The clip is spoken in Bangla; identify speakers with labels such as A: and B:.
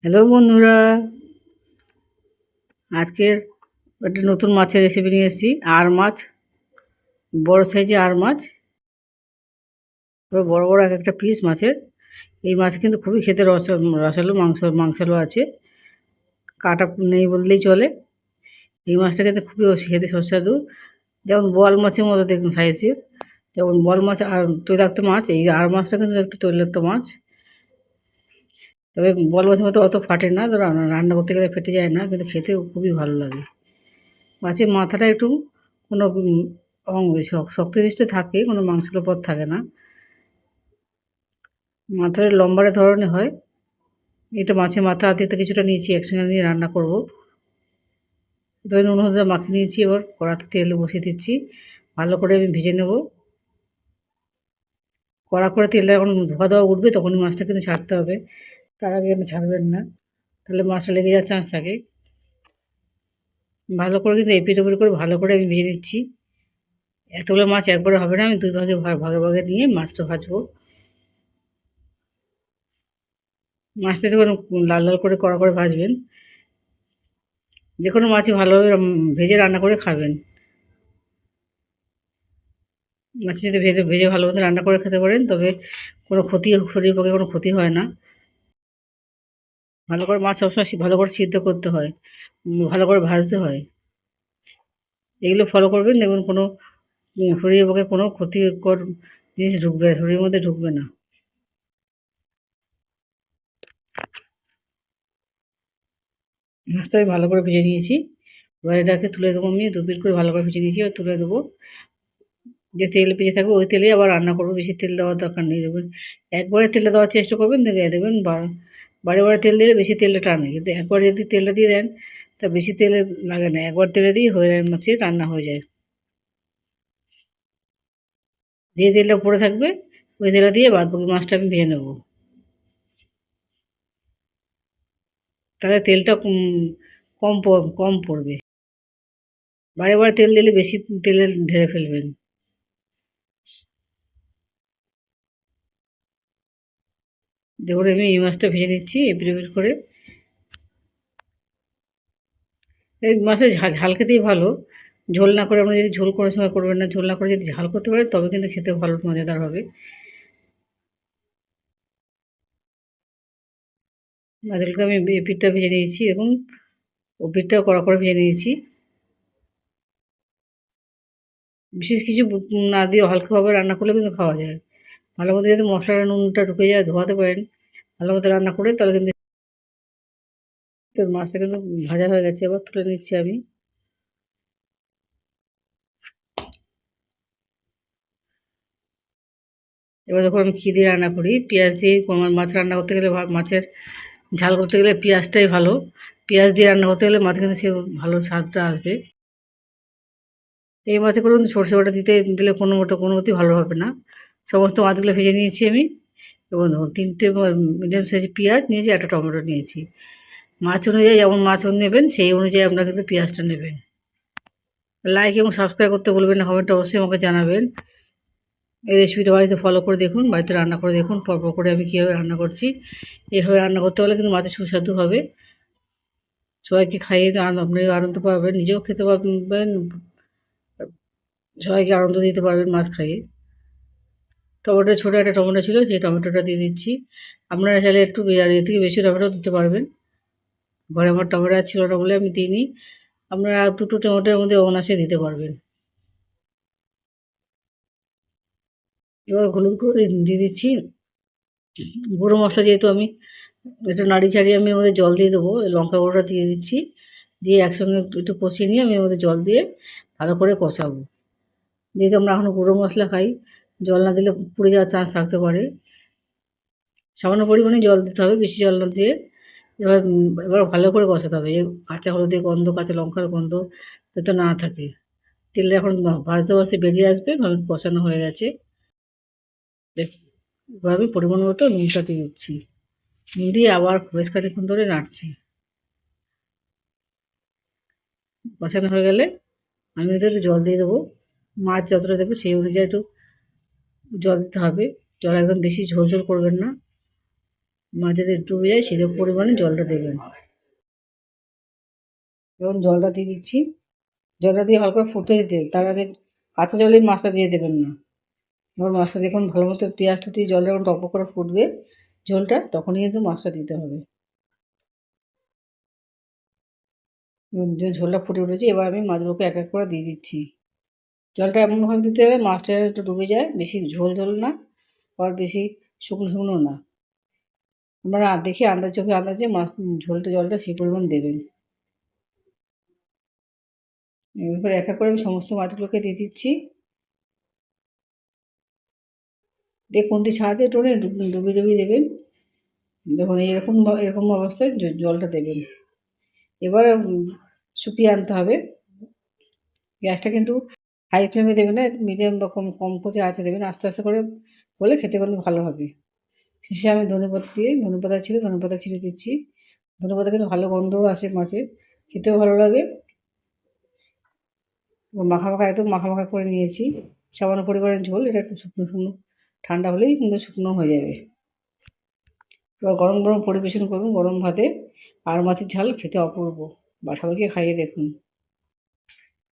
A: হ্যালো বন্ধুরা, আজকের একটা নতুন মাছের রেসিপি নিয়ে এসেছি। আর মাছ, বড় সাইজের আর মাছ, পুরো বড় বড় এক একটা পিস মাছের। এই মাছ কিন্তু খুবই খেতে রসালো, মাংসালো আছে, কাটা নেই বললেই চলে। এই মাছটা কিন্তু খুবই খেতে সুস্বাদু, যেমন বোয়াল মাছের মতো দেখুন সাইজের। যেমন বোয়াল মাছ আর তৈলাক্ত মাছ, এই আর মাছটা কিন্তু একটু তৈলাক্ত মাছ। তবে বোয়াল মাছের মতো অত ফাটে না, তো রান্না করতে গেলে ফেটে যায় না, কিন্তু খেতেও খুবই ভালো লাগে। মাছের মাথাটা একটু কোনো শক্ত জিনিসটা থাকে, কোনো মাংসের পদ থাকে না। মাথাটা লম্বাটে ধরনের হয়। এটা মাছের মাথা আদিতে কিছুটা নিয়েছি, একসঙ্গে নিয়ে রান্না করব। দই নুন হলুদ মাখিয়ে নিয়েছি, এবার কড়াতে তেল বসিয়ে দিচ্ছি, ভালো করে আমি ভেজে নেব। কড়া করে তেলটা যখন ধোয়া ধোয়া উঠবে তখনই মাছটা কিন্তু ছাড়তে হবে, তার আগে কিন্তু ছাড়বেন না, তাহলে মাছটা লেগে যাওয়ার চান্স থাকে। ভালো করে কিন্তু এপিট ওপিট করে ভালো করে আমি ভেজে নিচ্ছি। এতগুলো মাছ একবারে হবে না, আমি দুই ভাগে ভাগে ভাগে নিয়ে মাছটা ভাজবো। মাছটা যখন লাল লাল করে কড়া করে ভাজবেন, যে কোনো মাছই ভালোভাবে ভেজে রান্না করে খাবেন। মাছ যদি ভেজে ভেজে ভালো মতো রান্না করে খেতে পারেন, তবে কোনো শরীরের পক্ষে কোনো ক্ষতি হয় না। ভালো করে মাছ সবসময় ভালো করে সিদ্ধ করতে হয়, ভালো করে ভাজতে হয়। এগুলো ফলো করবেন, দেখুন কোনো শরীরের পক্ষে কোনো ক্ষতিকর জিনিস শরীরের মধ্যে ঢুকবে না। মাছটা আমি ভালো করে ভেজে নিয়েছি, এবার এটাকে তুলে দেবো। আমি দু পিস করে ভালো করে ভেজে নিয়েছি, এবার তুলে দেবো। যে তেল বেঁচে থাকবে ওই তেলেই আবার রান্না করবো, বেশি তেল দেওয়ার দরকার নেই। দেখবেন একবারে তেলটা দেওয়ার চেষ্টা করবেন, দেখবেন বারে বারে তেল দিলে বেশি তেলটা টানে, কিন্তু একবার যদি তেলটা দিয়ে দেন তা বেশি তেলে লাগে না, একবার তেলে দিয়ে হয়ে যায়, মাছের রান্না হয়ে যায়। যে তেলটা পড়ে থাকবে ওই তেলটা দিয়ে বাদ বাকি মাছটা আমি ভেজে নেবো, তাহলে তেলটা কম পড়বে। বারে বারে তেল দিলে বেশি তেলে ঢেলে ফেলবেন। দেখুন আমি এই মাছটা ভেজে নিচ্ছি এপিট ওপিট করে। এই মাছের ঝাল খেতেই ভালো, ঝোল না করে আমরা যদি ঝোল করার সময় করবেন না, ঝোল না করে যদি ঝাল করতে পারেন তবে কিন্তু খেতে ভালো মজাদার হবে। মাছগুলোকে আমি পিঠটা ভেজে নিয়েছি এবং ও পিঠটাও কড়া করে ভেজে নিয়েছি। বিশেষ কিছু না দিয়ে হালকাভাবে রান্না করলে কিন্তু খাওয়া যায়। ভালো মতো যদি মশলাটা নুনটা ঢুকে যায়, ধোয়াতে পারেন ভালো মতো রান্না করে, তাহলে কিন্তু মাছটা কিন্তু ভাজা হয়ে গেছে। এবার তুলে নিচ্ছি আমি। এবার যখন আমি কী দিয়ে রান্না করি, পেঁয়াজ দিয়ে মাছ রান্না করতে গেলে, মাছের ঝাল করতে গেলে পেঁয়াজটাই ভালো। পেঁয়াজ দিয়ে রান্না করতে গেলে মাছ কিন্তু সে ভালো স্বাদটা আসবে। এই মাছে করে কিন্তু সর্ষে বাটা দিলে কোনো মতেই ভালো হবে না। সমস্ত মাছগুলো ভেজে নিয়েছি আমি, এবং ধরুন 3টে মিডিয়াম সাইজের পেঁয়াজ নিয়েছি, একটা টমেটো নিয়েছি। মাছ অনুযায়ী যেমন মাছ নেবেন সেই অনুযায়ী আপনারা কিন্তু পেঁয়াজটা নেবেন। লাইক এবং সাবস্ক্রাইব করতে ভুলবেন না, কমেন্টে অবশ্যই আমাকে জানাবেন। এই রেসিপিটা বাড়িতে ফলো করে দেখুন, বাড়িতে রান্না করে দেখুন পরপর করে আমি কীভাবে রান্না করছি। এভাবে রান্না করতে পারলে কিন্তু মাছের সুস্বাদু হবে, সবাইকে খাইয়ে আপনিও আনন্দ পাবেন, নিজেও খেতে পারবেন, সবাইকে আনন্দ দিতে পারবেন মাছ খাইয়ে। ছোটো একটা টমেটো ছিল, সেই টমেটোটা দিয়ে দিচ্ছি। আপনারা চাইলে একটু এর থেকে বেশি টমেটো দিতে পারবেন। ঘরে আমার টমেটো ছিল না বলে আমি দিইনি, আপনারা দুটো টমেটোর মধ্যে অনায়াসে দিতে পারবেন। এবার হলুদ করে দিয়ে দিচ্ছি। গুঁড়ো মশলা যেহেতু আমি একটু নাড়ি চাড়িয়ে আমি ওদের জল দিয়ে দেবো, লঙ্কা গুঁড়োটা দিয়ে দিচ্ছি, দিয়ে একসঙ্গে একটু কষিয়ে নিয়ে আমি ওদের জল দিয়ে ভালো করে কষাবো। যেহেতু আমরা এখনও গুঁড়ো মশলা খাই, জল না দিলে পুড়ে যাওয়ার চান্স থাকতে পারে। সামান্য পরিমাণে জল দিতে হবে, বেশি জল না দিয়ে। এবার ভালো করে কষাতে হবে, কাঁচা হলুদের গন্ধ, কাঁচা লঙ্কার গন্ধ যাতে না থাকে। তেলে এখন ভাজতে ভাজতে বেরিয়ে আসবে, ভালো কষানো হয়ে গেছে। এবার আমি পরিমাণ মতো নুনটা দিয়ে দিচ্ছি, নুন দিয়ে আবার বেশ খানিকক্ষণ ধরে নাড়ছি। কষানো হয়ে গেলে আমি ওদের একটু জল দিয়ে দেবো, মাছ যতটা দেবে সেই অনুযায়ী একটু জল দিতে হবে। জল একদম বেশি ঝোল করবেন না, মাছ যাতে ডুবে যায় সেরকম পরিমাণে জলটা দেবেন। এবং জলটা দিয়ে দিচ্ছি, জলটা দিয়ে হালকা ফুটতে দিতে হবে, তার আগে কাঁচা জলেই মাছটা দিয়ে দেবেন না। এবার মাছটা দেখুন ভালো মতো পেঁয়াজটা দিয়ে জলটা যখন টকবক করে ফুটবে ঝোলটা, তখনই কিন্তু মাছটা দিতে হবে। যে ঝোলটা ফুটে উঠেছে, এবার আমি মাছগুলোকে এক এক করে দিয়ে দিচ্ছি। জলটা এমনভাবে দিতে হবে মাছটা একটু ডুবে যায়, বেশি ঝোল ঝোল না, আবার বেশি শুকনো শুকনো না। আপনারা দেখে চোখে আন্দাজে মাছ ঝোলটা জলটা সেই পরিমাণ দেবেন। এরপর এক এক করে আমি সমস্ত মাছগুলোকে দিয়ে দিচ্ছি। দিয়ে খুন্তির সাহায্যে টেনে ডুবিয়ে ডুবিয়ে দেবেন। দেখুন এরকম অবস্থায় জলটা দেবেন। এবার শুকিয়ে আনতে হবে। গ্যাসটা কিন্তু হাই ফ্লেমে দেবেন না, মিডিয়াম বা কম করে আঁচে দেবেন। আস্তে আস্তে করে হলে খেতে কিন্তু ভালো হবে। শেষে আমি ধনেপাতা ছিঁড়ে দিচ্ছি। ধনেপাতা কিন্তু ভালো গন্ধও আসে মাছে, খেতেও ভালো লাগে। একদম মাখা মাখা করে নিয়েছি। সামান্য পরিমাণে ঝোল, এটা একটু শুকনো শুকনো, ঠান্ডা হলেই কিন্তু শুকনো হয়ে যাবে। এবার গরম গরম পরিবেশন করুন গরম ভাতে। আর মাছের ঝাল খেতে অপূর্ব, বা সবাইকে খাইয়ে দেখুন।